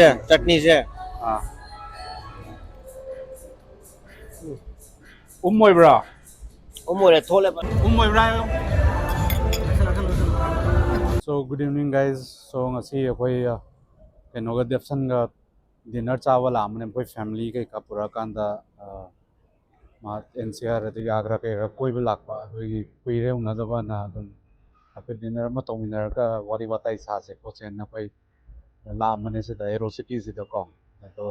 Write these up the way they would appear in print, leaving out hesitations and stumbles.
चटनी से ब्रा उमोरे थोले पर ब्रा So good evening guys. So ngasi akoi kenoga Depsan ga dinner chawa lamne akoi family ke ka pura kanda ma NCR ati Agra ke koi bi lakpa gi puire una da ba na dum ape dinner ma tominar ka wari batai sa se ko chen na koi lamne se da Aero City se da ko to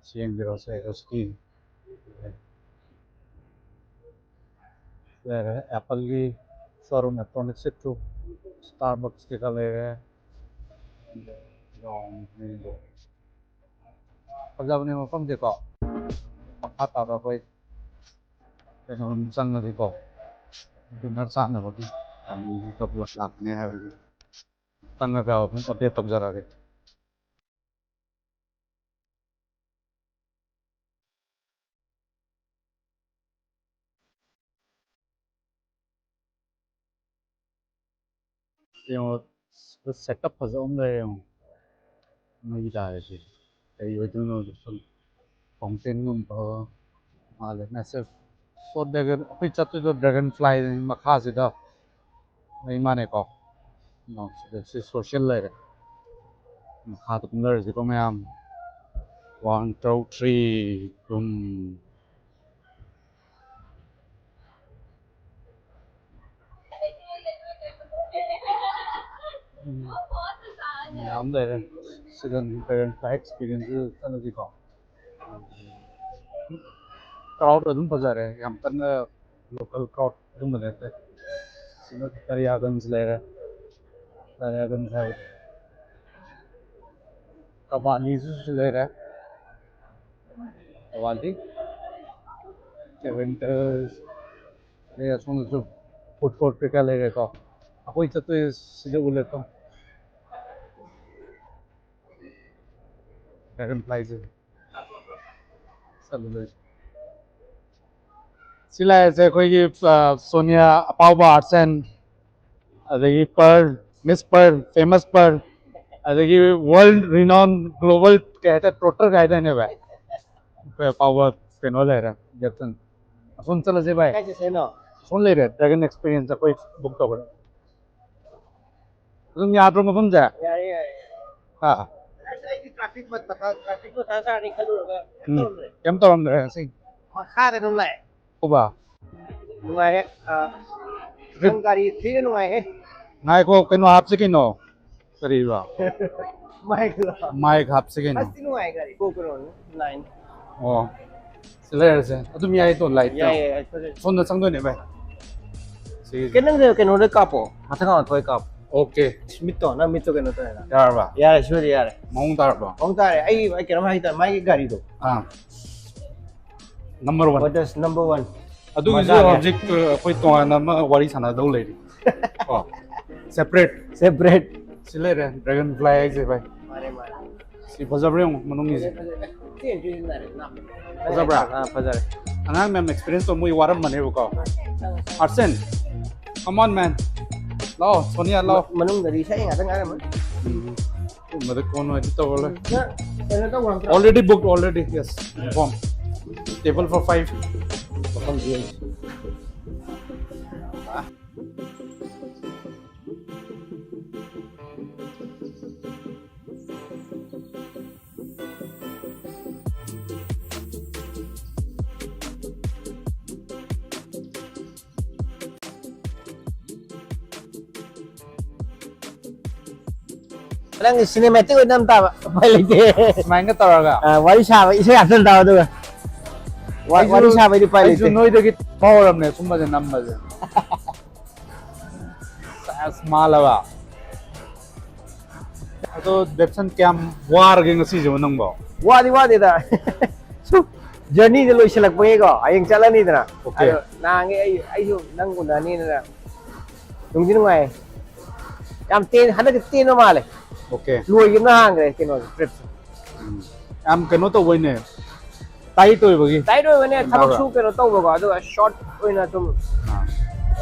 sieng biro se Aero City Apple की showroom electronics से तो Starbucks के का ले गए पंजाब ने मफम देखो आता था कोई संग देखो डिनर सामने होती हम तो पूरा लाने हैं संग का अपन पते तब जरा के ये सेटअप फजाऊं ले नहीं जा रहे थे ये जो नो फाउंटेन में माले मैसेव so dragon pizza to dragonfly makhazi da mai mane ko no this is social layer makha to kumlar ji ko mayam 1 2 3 am there second dragonfly experience energy ko crowd adum bazaar hai yam tan local crowd adum banete sino Tariagan's layer Tariagan's hai Kavali layer Kavali winters ये सुन जो foot court पे क्या लेगा का आपको इतना तो सीधे बोले तो ड्रैगन फ्लाई से चलो सिला ऐसे कोई ये सोनिया अपाव आर्ट्स एंड अदेगी पर मिस पर फेमस पर अदेगी वर्ल्ड रिनॉन ग्लोबल कहते हैं ट्रोटर कहते हैं भाई अपाव पेनोल है रहा जब सुन चलो से भाई कैसे से ना सुन ले रहे ड्रैगन एक्सपीरियंस कोई बुक तो करो तुम याद रखो तुम जा यार हाँ ट्रैफिक मत बता ट्रैफिक को सारा निकल लूँगा क्या तो हम रहे हैं सही खा रहे तुम लाए कुबा नुआए गाड़ी थी नुआए है नाइ को किनो आप से किनो करीबा माइक आप से किनो हस्ती नुआए गाड़ी को करो 9 ओ सिलेर से तुम याई तो लाइट याय 손 상도 내 봐. cái năng lượng cái nó được cặp mà thằng nào thôi cặp 오케이. mít to nó mít to cái nó thôi là 야라 봐. यार sure यार 몽 따라 봐. ông ta ai cái nó hay ta mấy cái गाड़ी đó 아. 넘버 1. what is number 1 아두 이제 object 거의 동안 아마 와리 사나도 레디. 어. separate सिलेर dragonfly से भाई. मारे मारे सी फजाब्रे용 मनोंगि지. tiền chuyên này nè फजाब्रा. हाँ फजार angang mem experience to mui waram mane ko. Arsen. Come on man. Lao, Sonia lao. mình dari saya nggak tengah kan Mother kono edito bola. nó tao quăng Already booked already. Yes. Inform. Table for 5. không gì đang cinematic với năm tao phải lấy thế Manga taraga. wali sa vậy sẽ ăn tao được wali sa vậy đi phải lấy Ai noi de power amne summa de number. Smalawa. Ato Depsan cam war ge ngasi jo nang ba. wah đi ta journey de lo selak pe ko ayang jalan ni na Okay. na nge ai jo nang ko na ni na dung jin ngai cam tin hana cái tin nó màเลย Okay. nuôi cái nó hàng rồi cái nó trip Am kano to wai ne. Tai to bagi. tay đôi bên này thằng su cái nó tàu vào đó short ôi là tụm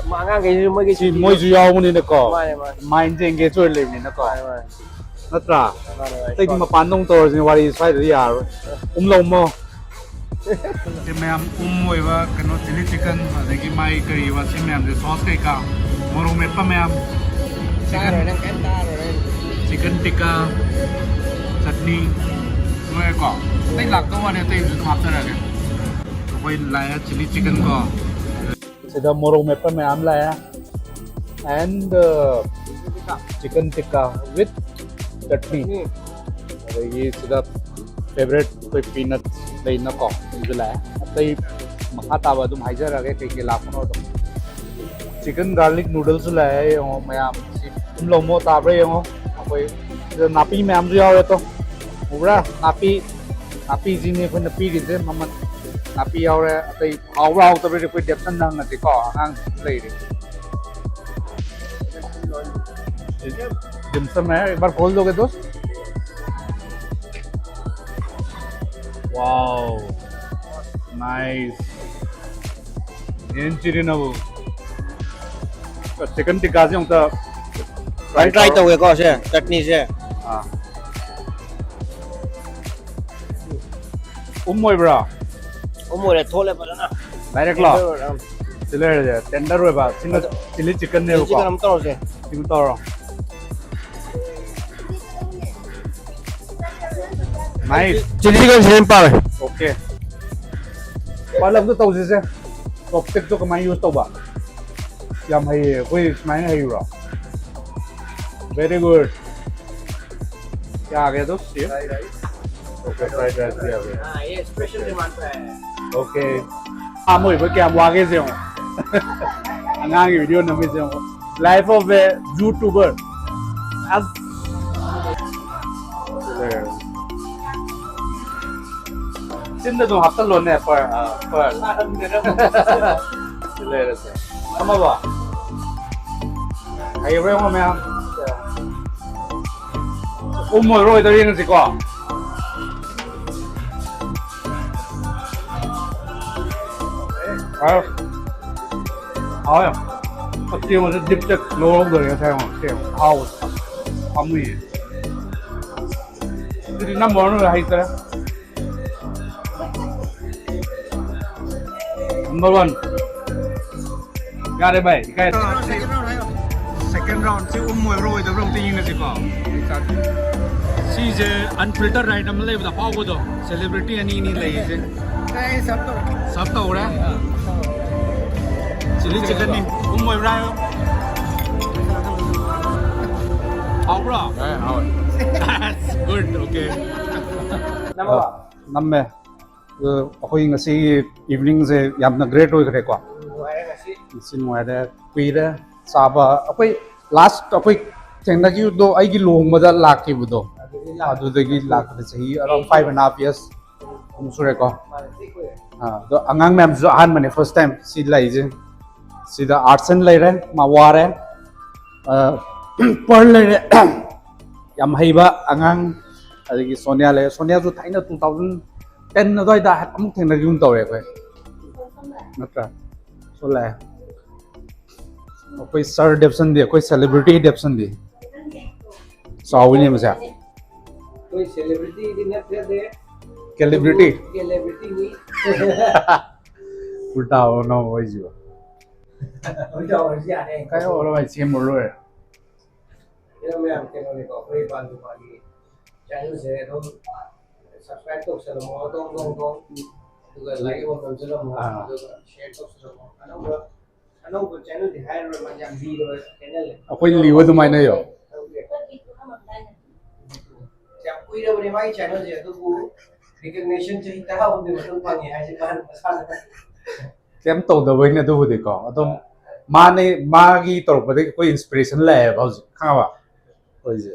mà ngang cái mấy cái Si moi ju yaw ni ne ko. mà Mind je engage oi le ni ne ko. natra Mane bhai. tai ma pan dong tor jin wari sai de yar lo mo te ma'am oi wa kano chili chicken adagi mai kari wa si ma'am de sauce kai ka moro met pa ma'am Ta rồi đang kém ta rồi đây. chicken tikka chutney noi ko tai lak to wa ne tai khap ta ra ke koi la chili chicken ko sida moro met pa ma'am la and chicken tikka with chutney adagi sida favorite koi peanut dai na ko jula tai makha ta ba dum haijara ke kai ke la ko do chicken garlic noodles la hai ho mayam si lo mo ta bre ho koi napi mayam ju yaw to ubra napi ji ne ko napi gi je maman napi yaw re tai aw raw ta bre ko dep san nang na ti ko ang lei de dim sum hai ek baar khol doge dost wow nice enchiri na wo chicken tikka se ta Try tàu cái co xe, chutney xe. à moi bra Mùi này thôi lại vào đó nè. direct lo chile je tender we ba singa chili chicken ne Chỉ ko cần nắm to xe. tim to ro nice Chili chicken xe pa rồi. okay palam to tau se chopstick to kamai use to ba yam hai koi smile hai ro very good क्या आ गया दोस्त chef okay fried rice भी आ गया हाँ ये special demand पे है. Okay हम वही पर क्या वागे से हूँ अंगांग की वीडियो नमी से हूँ लाइफ ऑफ ए यूट्यूबर अब सिंध तो हफ्ता लोने पर ले रहे थे हम अब आई रहे हो मैं moi rồi tới riêng gì quá à tiêu mà dip chất lô rồi theo xem hao không gì thì năm món rồi hay thế number one ra đây bảy cái second round chứ moi rồi tới rong tin gì quá सीजे unfilter item ले बता पाओ तो celebrity अनि नि ले से सब तो हो रहा है चिली चिकन नि मोय रहा है how bro how good okay नम्मे अखोई ngasi evening se yamna great hoy khare kwa sin moy da kuira saba akoi last akoi thengna gi do ai gi long ma da lak ki bu do adudagi lakna chahi around 5.5 years sure ko ha do angang mem jo han mane first time si lai je sida arts and lai re ma ware par lai re yam haiba angang adagi sonia jo thaina 2010 na doi da amuk thengna yun tawre ko natra so la koi sir depson de koi celebrity depson de sawini masa कोई celebrity की net दे. celebrity Celebrity नहीं. उल्टा हो ना वही जो उल्टा हो गया नहीं. काय हो रहा है सेम हो रहा है ये मैं आपके को देखो कोई बात नहीं पागी. चैनल से तो सब्सक्राइब तो चलो मो तो तो लाइक वो तो चलो मो तो शेयर तो चलो मो अनु को चैनल दिखाए रो मजा वीडियो चैनल कोई लियो तो मायने यो जब कोई रे बने भाई चैनल जे तो वो रिकॉग्निशन चाहिए ता हो दे तो पानी है जे बाहर मसाला केम तो दबई ने तो वो देखो तो माने मागी तो बदे कोई इंस्पिरेशन ले है बहुत खावा कोई जे